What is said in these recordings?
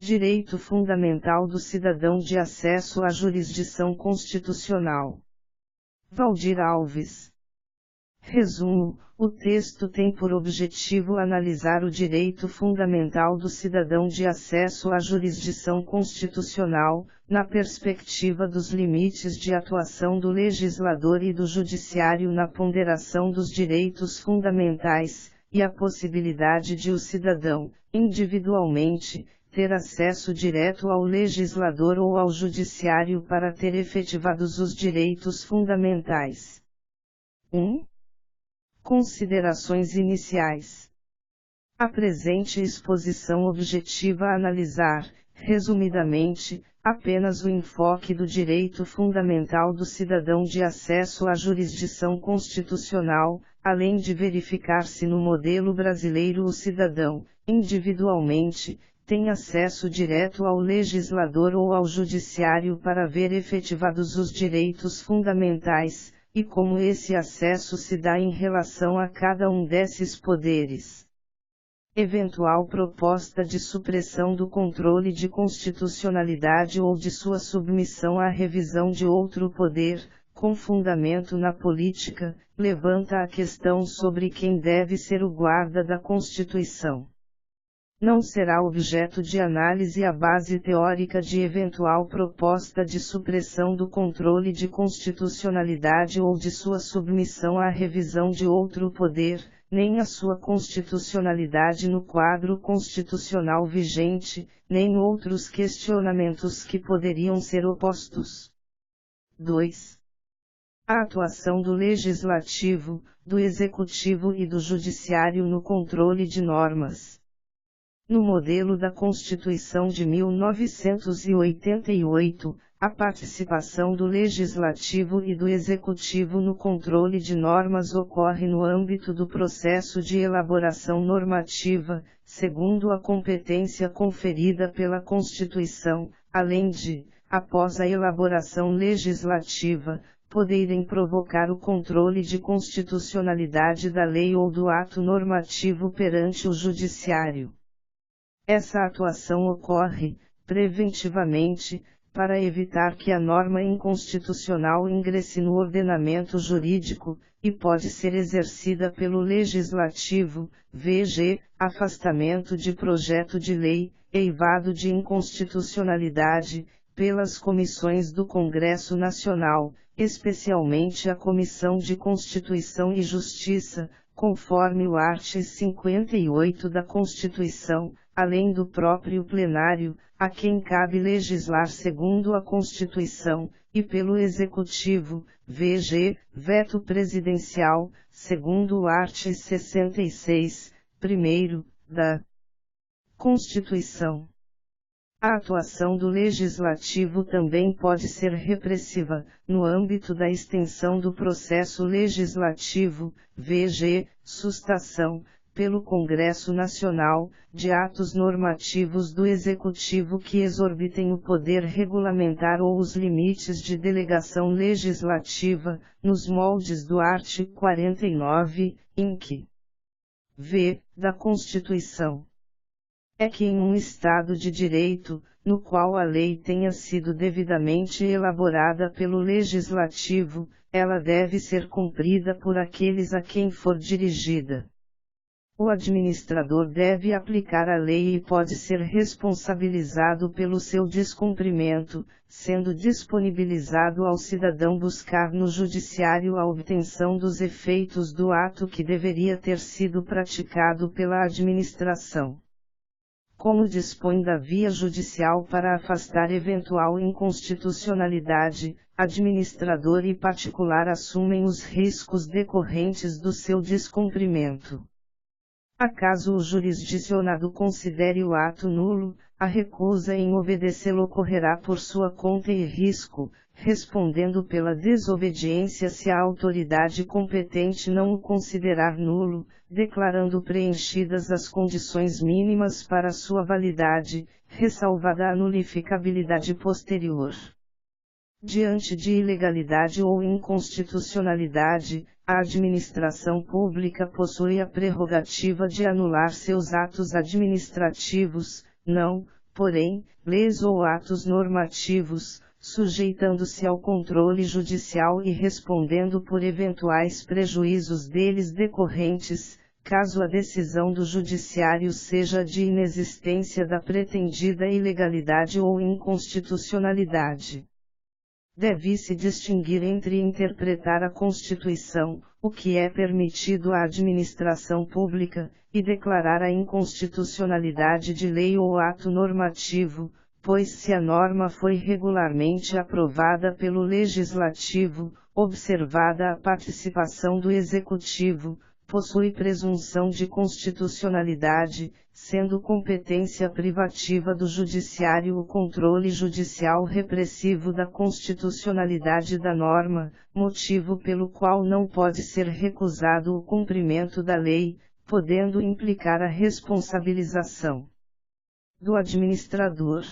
Direito fundamental do cidadão de acesso à jurisdição constitucional. Valdir Alves. Resumo: o texto tem por objetivo analisar o direito fundamental do cidadão de acesso à jurisdição constitucional, na perspectiva dos limites de atuação do legislador e do judiciário na ponderação dos direitos fundamentais, e a possibilidade de o cidadão, individualmente, ter acesso direto ao legislador ou ao judiciário para ter efetivados os direitos fundamentais. 1. Considerações iniciais. A presente exposição objetiva analisar, resumidamente, apenas o enfoque do direito fundamental do cidadão de acesso à jurisdição constitucional, além de verificar se no modelo brasileiro o cidadão, individualmente, tem acesso direto ao legislador ou ao judiciário para ver efetivados os direitos fundamentais, e como esse acesso se dá em relação a cada um desses poderes. Eventual proposta de supressão do controle de constitucionalidade ou de sua submissão à revisão de outro poder, com fundamento na política, levanta a questão sobre quem deve ser o guarda da Constituição. Não será objeto de análise a base teórica de eventual proposta de supressão do controle de constitucionalidade ou de sua submissão à revisão de outro poder, nem a sua constitucionalidade no quadro constitucional vigente, nem outros questionamentos que poderiam ser opostos. 2. A atuação do Legislativo, do Executivo e do Judiciário no controle de normas. No modelo da Constituição de 1988, a participação do Legislativo e do Executivo no controle de normas ocorre no âmbito do processo de elaboração normativa, segundo a competência conferida pela Constituição, além de, após a elaboração legislativa, poderem provocar o controle de constitucionalidade da lei ou do ato normativo perante o Judiciário. Essa atuação ocorre, preventivamente, para evitar que a norma inconstitucional ingresse no ordenamento jurídico, e pode ser exercida pelo Legislativo, vg. Afastamento de projeto de lei, eivado de inconstitucionalidade, pelas comissões do Congresso Nacional, especialmente a Comissão de Constituição e Justiça, conforme o artigo 58 da Constituição, além do próprio plenário, a quem cabe legislar segundo a Constituição, e pelo Executivo, vg. Veto presidencial, segundo o artigo 66, primeiro, da Constituição. A atuação do Legislativo também pode ser repressiva, no âmbito da extensão do processo legislativo, vg. Sustação, pelo Congresso Nacional, de atos normativos do Executivo que exorbitem o poder regulamentar ou os limites de delegação legislativa, nos moldes do artigo 49, inc. v. da Constituição. É que em um Estado de Direito, no qual a lei tenha sido devidamente elaborada pelo Legislativo, ela deve ser cumprida por aqueles a quem for dirigida. O administrador deve aplicar a lei e pode ser responsabilizado pelo seu descumprimento, sendo disponibilizado ao cidadão buscar no judiciário a obtenção dos efeitos do ato que deveria ter sido praticado pela administração. Como dispõe da via judicial para afastar eventual inconstitucionalidade, administrador e particular assumem os riscos decorrentes do seu descumprimento. Acaso o jurisdicionado considere o ato nulo, a recusa em obedecê-lo ocorrerá por sua conta e risco, respondendo pela desobediência se a autoridade competente não o considerar nulo, declarando preenchidas as condições mínimas para sua validade, ressalvada a nulificabilidade posterior. Diante de ilegalidade ou inconstitucionalidade, a administração pública possui a prerrogativa de anular seus atos administrativos, não, porém, leis ou atos normativos, sujeitando-se ao controle judicial e respondendo por eventuais prejuízos deles decorrentes, caso a decisão do judiciário seja de inexistência da pretendida ilegalidade ou inconstitucionalidade. Deve-se distinguir entre interpretar a Constituição, o que é permitido à administração pública, e declarar a inconstitucionalidade de lei ou ato normativo, pois se a norma foi regularmente aprovada pelo Legislativo, observada a participação do Executivo, possui presunção de constitucionalidade, sendo competência privativa do Judiciário o controle judicial repressivo da constitucionalidade da norma, motivo pelo qual não pode ser recusado o cumprimento da lei, podendo implicar a responsabilização do administrador.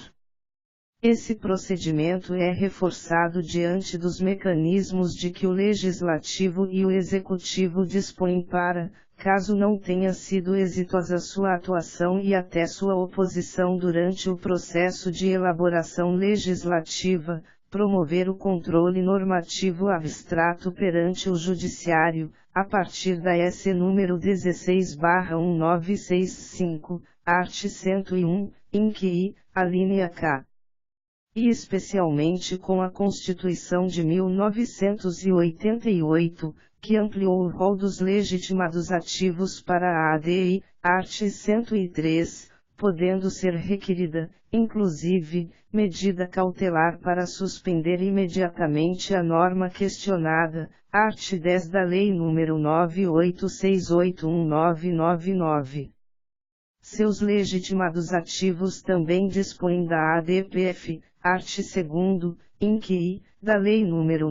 Esse procedimento é reforçado diante dos mecanismos de que o Legislativo e o Executivo dispõem para, caso não tenha sido exitosa sua atuação e até sua oposição durante o processo de elaboração legislativa, promover o controle normativo abstrato perante o Judiciário, a partir da S. número 16/1965, art. 101, in que, alínea K. E especialmente com a Constituição de 1988, que ampliou o rol dos legitimados ativos para a ADI, art. 103, podendo ser requerida, inclusive, medida cautelar para suspender imediatamente a norma questionada, art. 10 da Lei nº 98681999. Seus legitimados ativos também dispõem da ADPF, art. 2º, in que, da Lei nº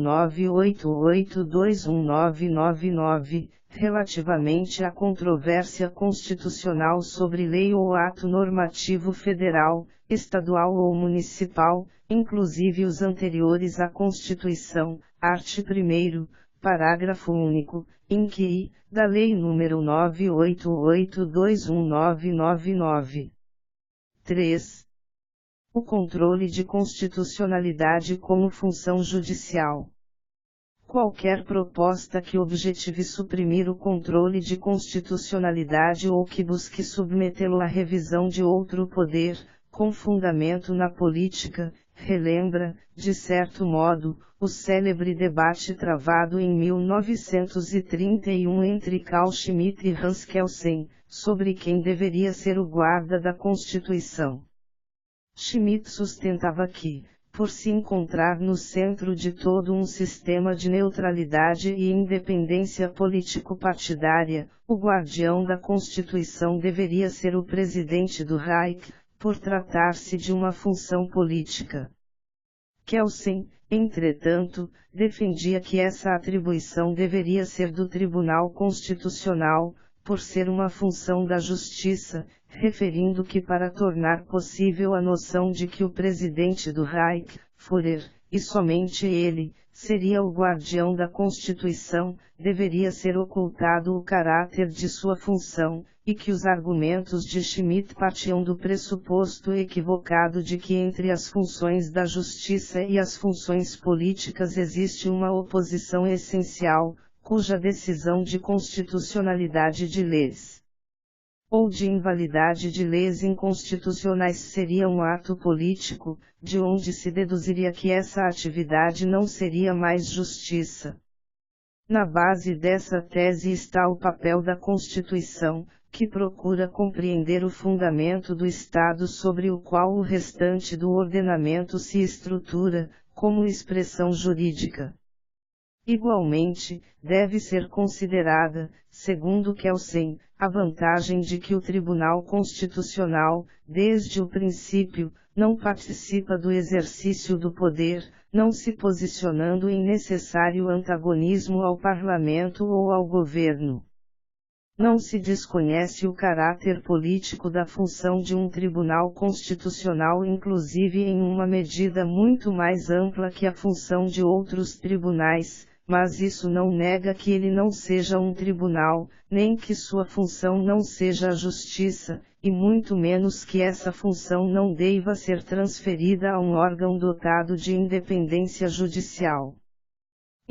98821999, relativamente à controvérsia constitucional sobre lei ou ato normativo federal, estadual ou municipal, inclusive os anteriores à Constituição, art. 1º, parágrafo único, in que, da Lei nº 98821999. 3. O controle de constitucionalidade como função judicial. Qualquer proposta que objetive suprimir o controle de constitucionalidade ou que busque submetê-lo à revisão de outro poder, com fundamento na política, relembra, de certo modo, o célebre debate travado em 1931 entre Carl Schmitt e Hans Kelsen, sobre quem deveria ser o guarda da Constituição. Schmitt sustentava que, por se encontrar no centro de todo um sistema de neutralidade e independência político-partidária, o guardião da Constituição deveria ser o presidente do Reich, por tratar-se de uma função política. Kelsen, entretanto, defendia que essa atribuição deveria ser do Tribunal Constitucional, por ser uma função da Justiça, referindo que para tornar possível a noção de que o presidente do Reich, Führer, e somente ele, seria o guardião da Constituição, deveria ser ocultado o caráter de sua função, e que os argumentos de Schmitt partiam do pressuposto equivocado de que entre as funções da Justiça e as funções políticas existe uma oposição essencial, cuja decisão de constitucionalidade de leis ou de invalidade de leis inconstitucionais seria um ato político, de onde se deduziria que essa atividade não seria mais justiça. Na base dessa tese está o papel da Constituição, que procura compreender o fundamento do Estado sobre o qual o restante do ordenamento se estrutura, como expressão jurídica. Igualmente, deve ser considerada, segundo Kelsen, a vantagem de que o Tribunal Constitucional, desde o princípio, não participa do exercício do poder, não se posicionando em necessário antagonismo ao Parlamento ou ao governo. Não se desconhece o caráter político da função de um Tribunal Constitucional, inclusive em uma medida muito mais ampla que a função de outros tribunais, mas isso não nega que ele não seja um tribunal, nem que sua função não seja a justiça, e muito menos que essa função não deva ser transferida a um órgão dotado de independência judicial.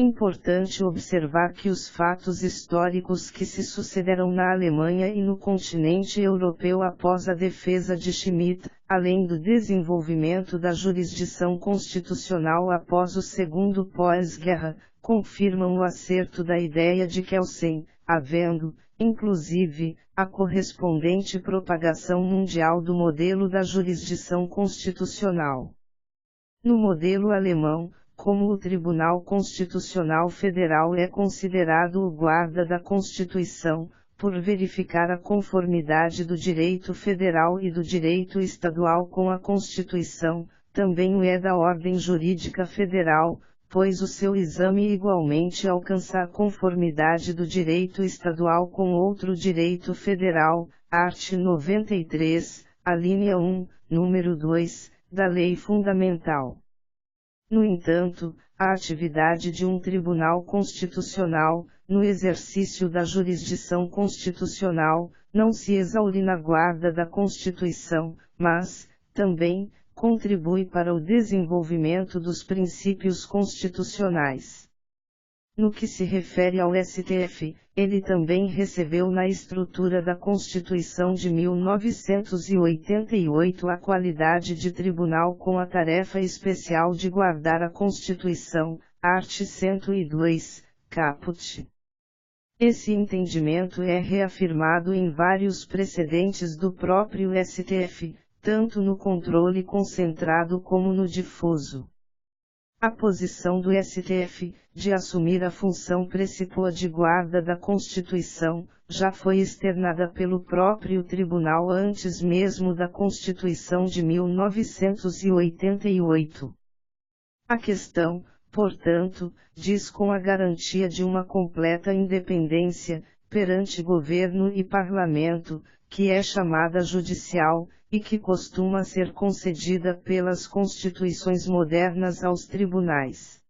Importante observar que os fatos históricos que se sucederam na Alemanha e no continente europeu após a defesa de Schmidt, além do desenvolvimento da jurisdição constitucional após o segundo pós-guerra, confirmam o acerto da ideia de Kelsen, havendo, inclusive, a correspondente propagação mundial do modelo da jurisdição constitucional. No modelo alemão, como o Tribunal Constitucional Federal é considerado o guarda da Constituição, por verificar a conformidade do direito federal e do direito estadual com a Constituição, também o é da ordem jurídica federal, pois o seu exame igualmente alcança a conformidade do direito estadual com outro direito federal, art. 93, alínea 1, número 2, da Lei Fundamental. No entanto, a atividade de um tribunal constitucional, no exercício da jurisdição constitucional, não se exaure na guarda da Constituição, mas, também, contribui para o desenvolvimento dos princípios constitucionais. No que se refere ao STF, ele também recebeu na estrutura da Constituição de 1988 a qualidade de tribunal com a tarefa especial de guardar a Constituição, art. 102, caput. Esse entendimento é reafirmado em vários precedentes do próprio STF, tanto no controle concentrado como no difuso. A posição do STF, de assumir a função precípua de guarda da Constituição, já foi externada pelo próprio tribunal antes mesmo da Constituição de 1988. A questão, portanto, diz com a garantia de uma completa independência, perante governo e parlamento, que é chamada judicial, e que costuma ser concedida pelas constituições modernas aos tribunais.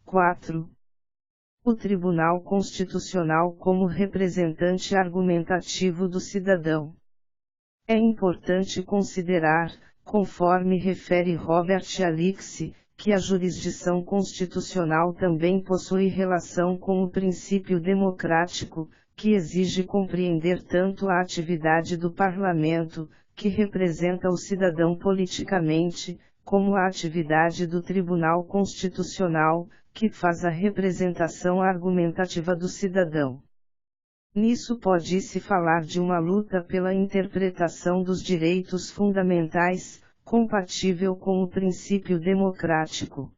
4. O Tribunal Constitucional como representante argumentativo do cidadão. É importante considerar, conforme refere Robert Alix, que a jurisdição constitucional também possui relação com o princípio democrático, que exige compreender tanto a atividade do parlamento, que representa o cidadão politicamente, como a atividade do Tribunal Constitucional, que faz a representação argumentativa do cidadão. Nisso pode-se falar de uma luta pela interpretação dos direitos fundamentais, compatível com o princípio democrático.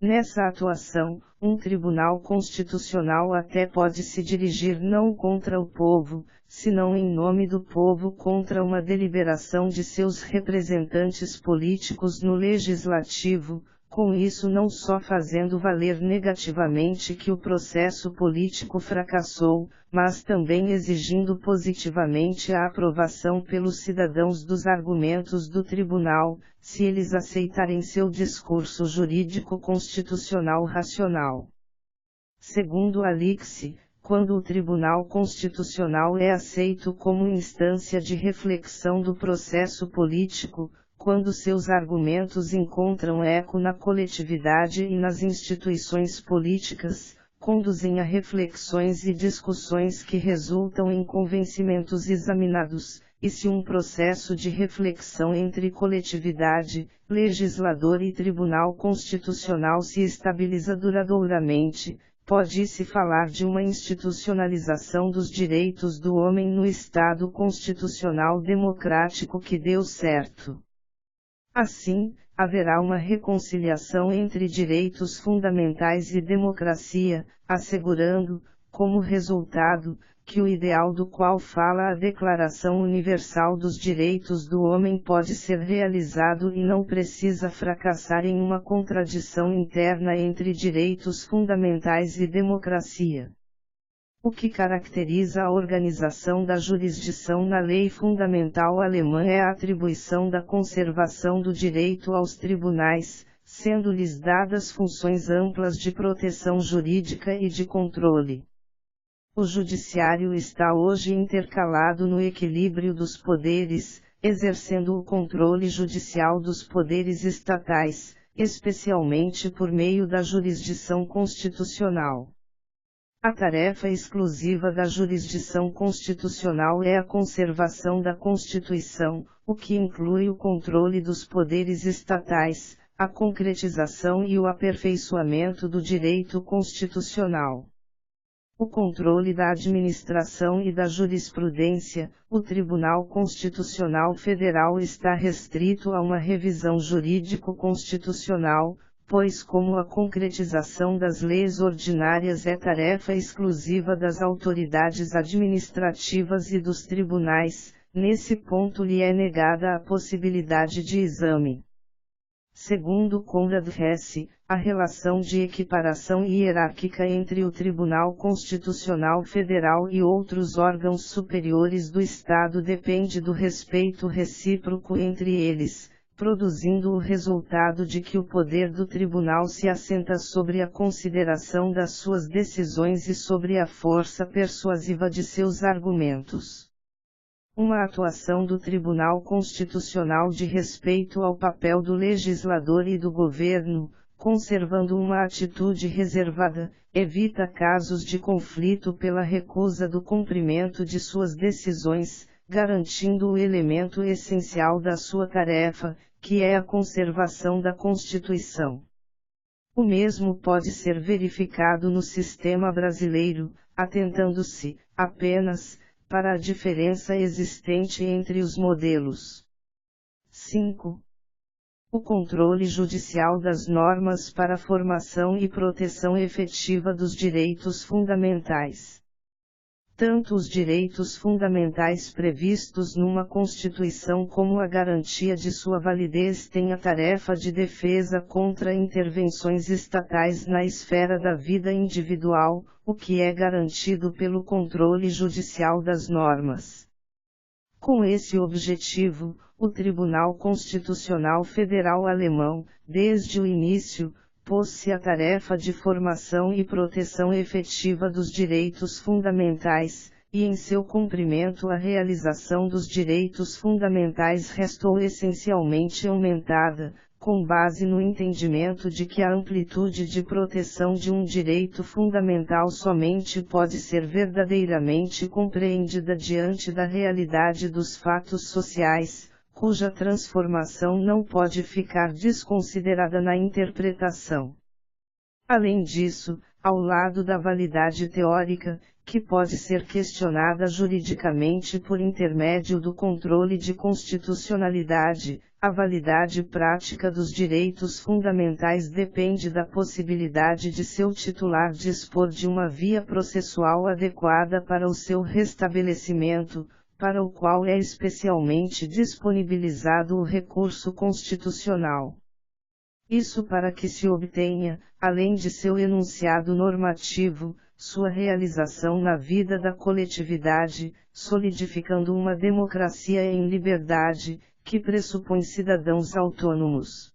Nessa atuação, um tribunal constitucional até pode se dirigir não contra o povo, senão em nome do povo contra uma deliberação de seus representantes políticos no legislativo, com isso não só fazendo valer negativamente que o processo político fracassou, mas também exigindo positivamente a aprovação pelos cidadãos dos argumentos do tribunal, se eles aceitarem seu discurso jurídico constitucional racional. Segundo Alix, quando o Tribunal Constitucional é aceito como instância de reflexão do processo político, quando seus argumentos encontram eco na coletividade e nas instituições políticas, conduzem a reflexões e discussões que resultam em convencimentos examinados, e se um processo de reflexão entre coletividade, legislador e Tribunal Constitucional se estabiliza duradouramente, pode-se falar de uma institucionalização dos direitos do homem no Estado constitucional democrático que deu certo. Assim, haverá uma reconciliação entre direitos fundamentais e democracia, assegurando, como resultado, que o ideal do qual fala a Declaração Universal dos Direitos do Homem pode ser realizado e não precisa fracassar em uma contradição interna entre direitos fundamentais e democracia. O que caracteriza a organização da jurisdição na lei fundamental alemã é a atribuição da conservação do direito aos tribunais, sendo-lhes dadas funções amplas de proteção jurídica e de controle. O judiciário está hoje intercalado no equilíbrio dos poderes, exercendo o controle judicial dos poderes estatais, especialmente por meio da jurisdição constitucional. A tarefa exclusiva da jurisdição constitucional é a conservação da Constituição, o que inclui o controle dos poderes estatais, a concretização e o aperfeiçoamento do direito constitucional. O controle da administração e da jurisprudência. O Tribunal Constitucional Federal está restrito a uma revisão jurídico-constitucional, pois como a concretização das leis ordinárias é tarefa exclusiva das autoridades administrativas e dos tribunais, nesse ponto lhe é negada a possibilidade de exame. Segundo Conrad Hesse, a relação de equiparação hierárquica entre o Tribunal Constitucional Federal e outros órgãos superiores do Estado depende do respeito recíproco entre eles, produzindo o resultado de que o poder do tribunal se assenta sobre a consideração das suas decisões e sobre a força persuasiva de seus argumentos. Uma atuação do Tribunal Constitucional de respeito ao papel do legislador e do governo, conservando uma atitude reservada, evita casos de conflito pela recusa do cumprimento de suas decisões, garantindo o elemento essencial da sua tarefa, que é a conservação da Constituição. O mesmo pode ser verificado no sistema brasileiro, atentando-se, apenas, para a diferença existente entre os modelos. 5. O controle judicial das normas para a formação e proteção efetiva dos direitos fundamentais. Tanto os direitos fundamentais previstos numa Constituição como a garantia de sua validez têm a tarefa de defesa contra intervenções estatais na esfera da vida individual, o que é garantido pelo controle judicial das normas. Com esse objetivo, o Tribunal Constitucional Federal Alemão, desde o início, pôs-se a tarefa de formação e proteção efetiva dos direitos fundamentais, e em seu cumprimento a realização dos direitos fundamentais restou essencialmente aumentada, com base no entendimento de que a amplitude de proteção de um direito fundamental somente pode ser verdadeiramente compreendida diante da realidade dos fatos sociais, cuja transformação não pode ficar desconsiderada na interpretação. Além disso, ao lado da validade teórica, que pode ser questionada juridicamente por intermédio do controle de constitucionalidade, a validade prática dos direitos fundamentais depende da possibilidade de seu titular dispor de uma via processual adequada para o seu restabelecimento, para o qual é especialmente disponibilizado o recurso constitucional. Isso para que se obtenha, além de seu enunciado normativo, sua realização na vida da coletividade, solidificando uma democracia em liberdade, que pressupõe cidadãos autônomos.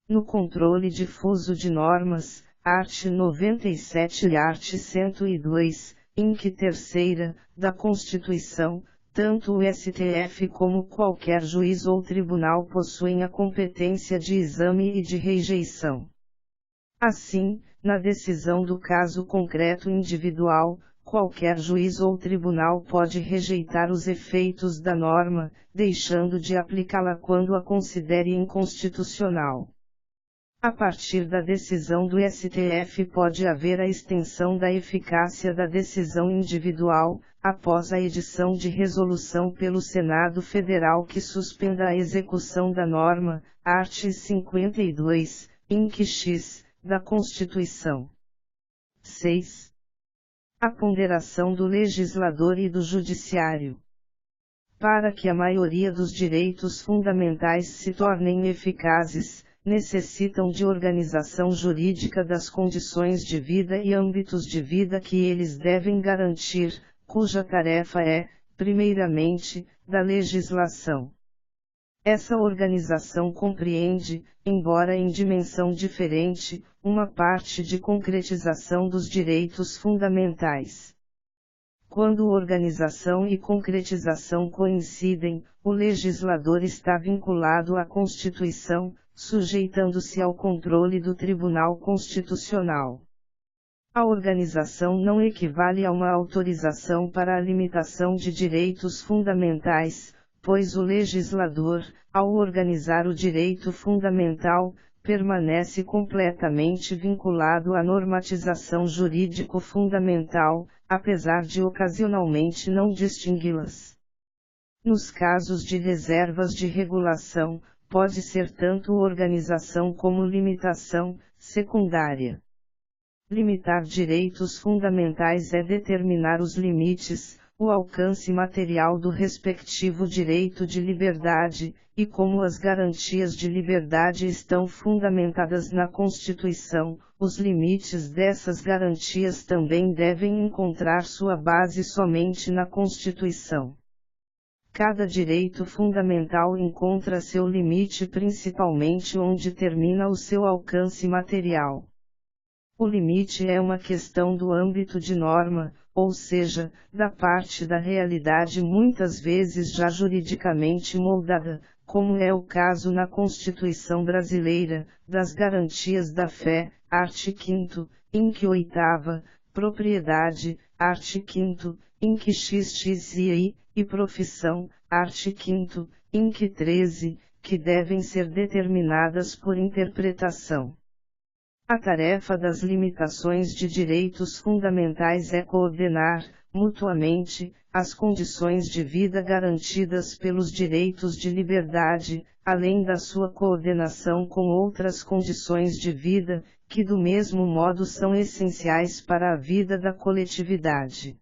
No controle difuso de normas, art. 97 e art. 102, inc. 3ª, da Constituição, tanto o STF como qualquer juiz ou tribunal possuem a competência de exame e de rejeição. Assim, na decisão do caso concreto individual, qualquer juiz ou tribunal pode rejeitar os efeitos da norma, deixando de aplicá-la quando a considere inconstitucional. A partir da decisão do STF pode haver a extensão da eficácia da decisão individual, após a edição de resolução pelo Senado Federal que suspenda a execução da norma, art. 52, inc. X, da Constituição. 6. A ponderação do legislador e do judiciário. Para que a maioria dos direitos fundamentais se tornem eficazes, necessitam de organização jurídica das condições de vida e âmbitos de vida que eles devem garantir, cuja tarefa é, primeiramente, da legislação. Essa organização compreende, embora em dimensão diferente, uma parte de concretização dos direitos fundamentais. Quando organização e concretização coincidem, o legislador está vinculado à Constituição, sujeitando-se ao controle do Tribunal Constitucional. A organização não equivale a uma autorização para a limitação de direitos fundamentais, pois o legislador, ao organizar o direito fundamental, permanece completamente vinculado à normatização jurídico-fundamental, apesar de ocasionalmente não distingui-las. Nos casos de reservas de regulação, pode ser tanto organização como limitação, secundária. Limitar direitos fundamentais é determinar os limites, o alcance material do respectivo direito de liberdade, e como as garantias de liberdade estão fundamentadas na Constituição, os limites dessas garantias também devem encontrar sua base somente na Constituição. Cada direito fundamental encontra seu limite principalmente onde termina o seu alcance material. O limite é uma questão do âmbito de norma, ou seja, da parte da realidade muitas vezes já juridicamente moldada, como é o caso na Constituição brasileira, das garantias da fé, art. 5º, inc. 8ª, propriedade, art. 5º, inc. xxi, e profissão, art. 5º, inc. 13, que devem ser determinadas por interpretação. A tarefa das limitações de direitos fundamentais é coordenar, mutuamente, as condições de vida garantidas pelos direitos de liberdade, além da sua coordenação com outras condições de vida, que do mesmo modo são essenciais para a vida da coletividade.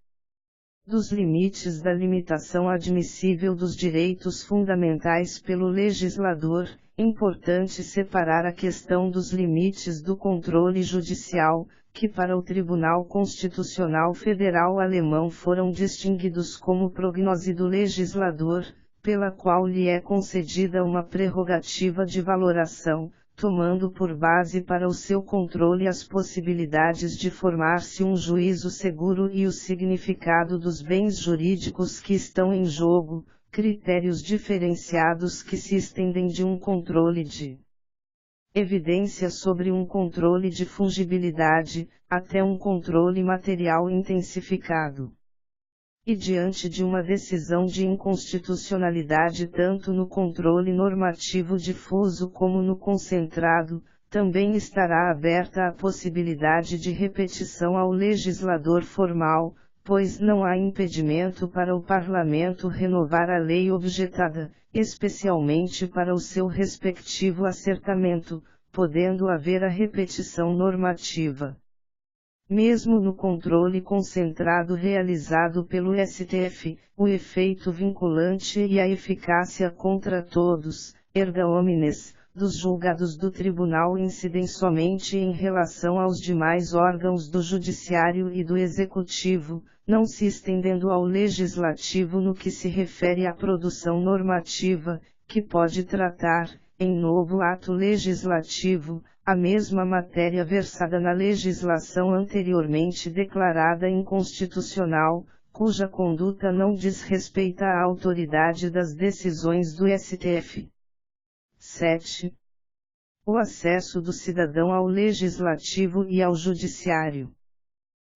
Dos limites da limitação admissível dos direitos fundamentais pelo legislador, importante separar a questão dos limites do controle judicial, que para o Tribunal Constitucional Federal alemão foram distinguidos como prognose do legislador, pela qual lhe é concedida uma prerrogativa de valoração, tomando por base para o seu controle as possibilidades de formar-se um juízo seguro e o significado dos bens jurídicos que estão em jogo, critérios diferenciados que se estendem de um controle de evidência sobre um controle de fungibilidade, até um controle material intensificado. E diante de uma decisão de inconstitucionalidade tanto no controle normativo difuso como no concentrado, também estará aberta a possibilidade de repetição ao legislador formal, pois não há impedimento para o Parlamento renovar a lei objetada, especialmente para o seu respectivo acertamento, podendo haver a repetição normativa. Mesmo no controle concentrado realizado pelo STF, o efeito vinculante e a eficácia contra todos, erga omnes, dos julgados do tribunal incidem somente em relação aos demais órgãos do judiciário e do executivo, não se estendendo ao legislativo no que se refere à produção normativa, que pode tratar, em novo ato legislativo, a mesma matéria versada na legislação anteriormente declarada inconstitucional, cuja conduta não diz respeito à autoridade das decisões do STF. 7. O acesso do cidadão ao legislativo e ao judiciário.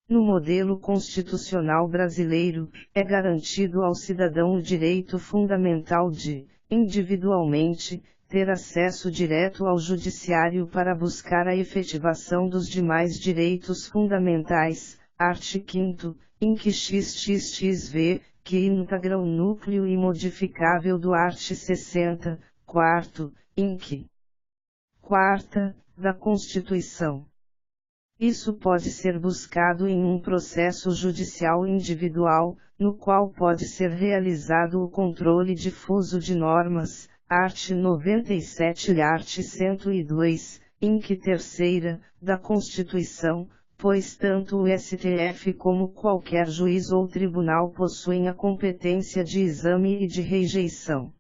No modelo constitucional brasileiro, é garantido ao cidadão o direito fundamental de, individualmente, ter acesso direto ao judiciário para buscar a efetivação dos demais direitos fundamentais, art. 5º, inc. xxxv, que integra o núcleo imodificável do art. 60, 4º, inc. 4ª, da Constituição. Isso pode ser buscado em um processo judicial individual, no qual pode ser realizado o controle difuso de normas, art. 97 e art. 102, inc. 3ª, da Constituição, pois tanto o STF como qualquer juiz ou tribunal possuem a competência de exame e de rejeição.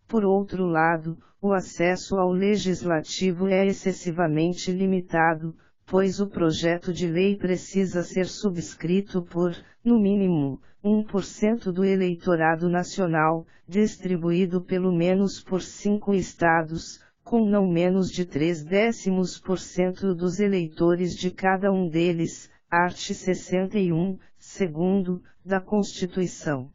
Por outro lado, o acesso ao legislativo é excessivamente limitado, pois o projeto de lei precisa ser subscrito por, no mínimo, 1% do eleitorado nacional, distribuído pelo menos por 5 estados, com não menos de 0,3% dos eleitores de cada um deles, art. 61, segundo, da Constituição.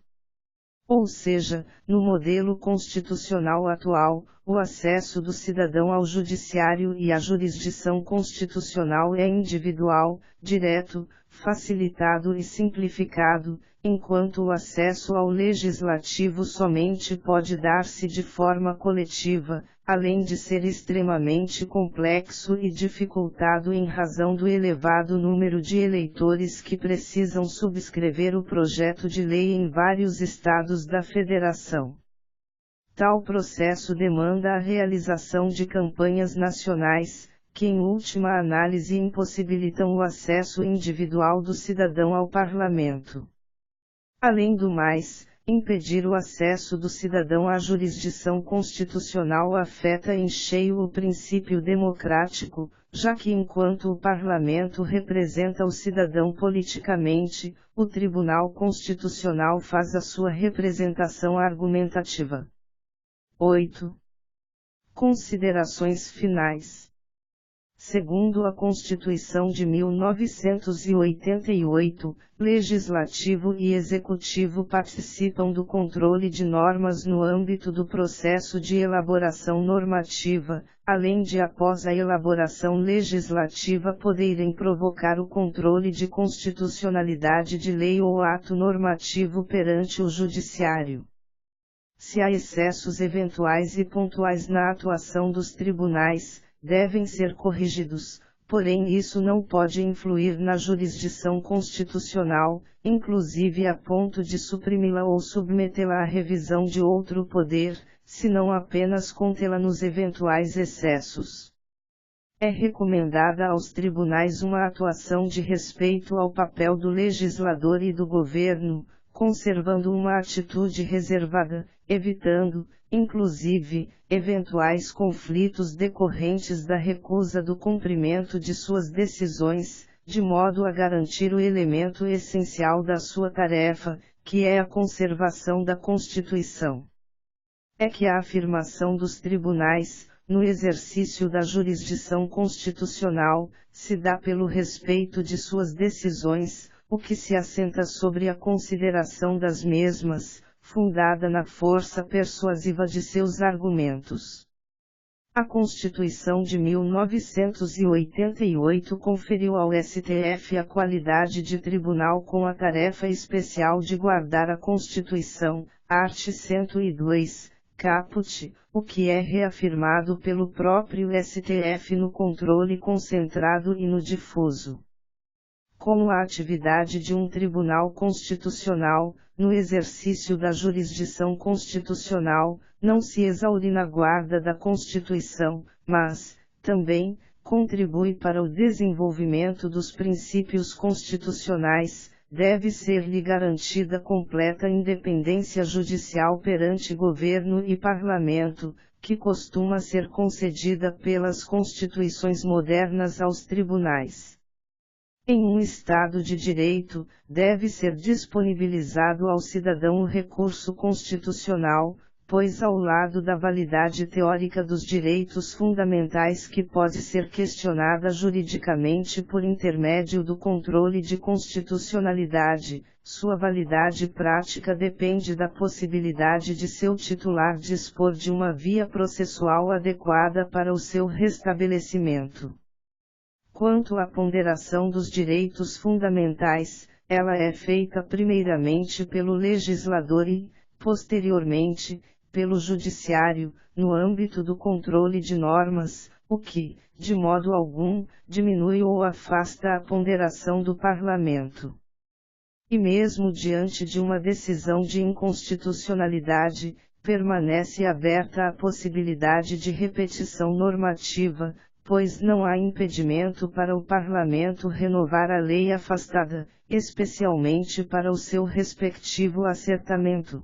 Ou seja, no modelo constitucional atual, o acesso do cidadão ao judiciário e à jurisdição constitucional é individual, direto, facilitado e simplificado, enquanto o acesso ao legislativo somente pode dar-se de forma coletiva, além de ser extremamente complexo e dificultado em razão do elevado número de eleitores que precisam subscrever o projeto de lei em vários estados da Federação. Tal processo demanda a realização de campanhas nacionais, que em última análise impossibilitam o acesso individual do cidadão ao parlamento. Além do mais, impedir o acesso do cidadão à jurisdição constitucional afeta em cheio o princípio democrático, já que enquanto o parlamento representa o cidadão politicamente, o Tribunal Constitucional faz a sua representação argumentativa. 8. Considerações finais. Segundo a Constituição de 1988, Legislativo e Executivo participam do controle de normas no âmbito do processo de elaboração normativa, além de após a elaboração legislativa poderem provocar o controle de constitucionalidade de lei ou ato normativo perante o Judiciário. Se há excessos eventuais e pontuais na atuação dos tribunais, devem ser corrigidos, porém isso não pode influir na jurisdição constitucional, inclusive a ponto de suprimi-la ou submetê-la à revisão de outro poder, senão apenas contê-la nos eventuais excessos. É recomendada aos tribunais uma atuação de respeito ao papel do legislador e do governo, conservando uma atitude reservada, evitando, inclusive, eventuais conflitos decorrentes da recusa do cumprimento de suas decisões, de modo a garantir o elemento essencial da sua tarefa, que é a conservação da Constituição. É que a afirmação dos tribunais, no exercício da jurisdição constitucional, se dá pelo respeito de suas decisões, o que se assenta sobre a consideração das mesmas, fundada na força persuasiva de seus argumentos. A Constituição de 1988 conferiu ao STF a qualidade de tribunal com a tarefa especial de guardar a Constituição, art. 102, caput, o que é reafirmado pelo próprio STF no controle concentrado e no difuso. Como a atividade de um tribunal constitucional, no exercício da jurisdição constitucional, não se exaure na guarda da Constituição, mas, também, contribui para o desenvolvimento dos princípios constitucionais, deve ser-lhe garantida completa independência judicial perante governo e parlamento, que costuma ser concedida pelas constituições modernas aos tribunais. Em um Estado de Direito, deve ser disponibilizado ao cidadão o recurso constitucional, pois ao lado da validade teórica dos direitos fundamentais que pode ser questionada juridicamente por intermédio do controle de constitucionalidade, sua validade prática depende da possibilidade de seu titular dispor de uma via processual adequada para o seu restabelecimento. Quanto à ponderação dos direitos fundamentais, ela é feita primeiramente pelo legislador e, posteriormente, pelo judiciário, no âmbito do controle de normas, o que, de modo algum, diminui ou afasta a ponderação do parlamento. E mesmo diante de uma decisão de inconstitucionalidade, permanece aberta a possibilidade de repetição normativa, pois não há impedimento para o parlamento renovar a lei afastada, especialmente para o seu respectivo acertamento.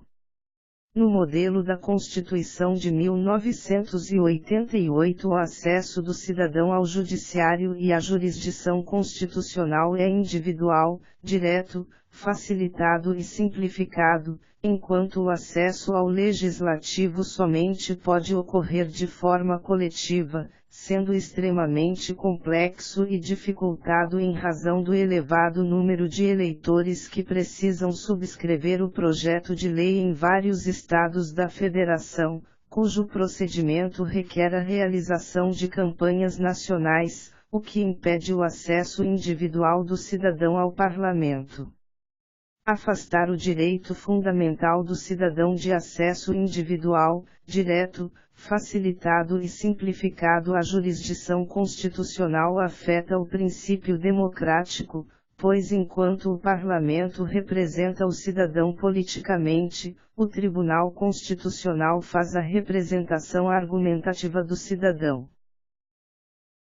No modelo da Constituição de 1988, o acesso do cidadão ao judiciário e à jurisdição constitucional é individual, direto, facilitado e simplificado, enquanto o acesso ao legislativo somente pode ocorrer de forma coletiva, sendo extremamente complexo e dificultado em razão do elevado número de eleitores que precisam subscrever o projeto de lei em vários estados da Federação, cujo procedimento requer a realização de campanhas nacionais, o que impede o acesso individual do cidadão ao parlamento. Afastar o direito fundamental do cidadão de acesso individual, direto, facilitado e simplificado à jurisdição constitucional afeta o princípio democrático, pois enquanto o parlamento representa o cidadão politicamente, o Tribunal Constitucional faz a representação argumentativa do cidadão.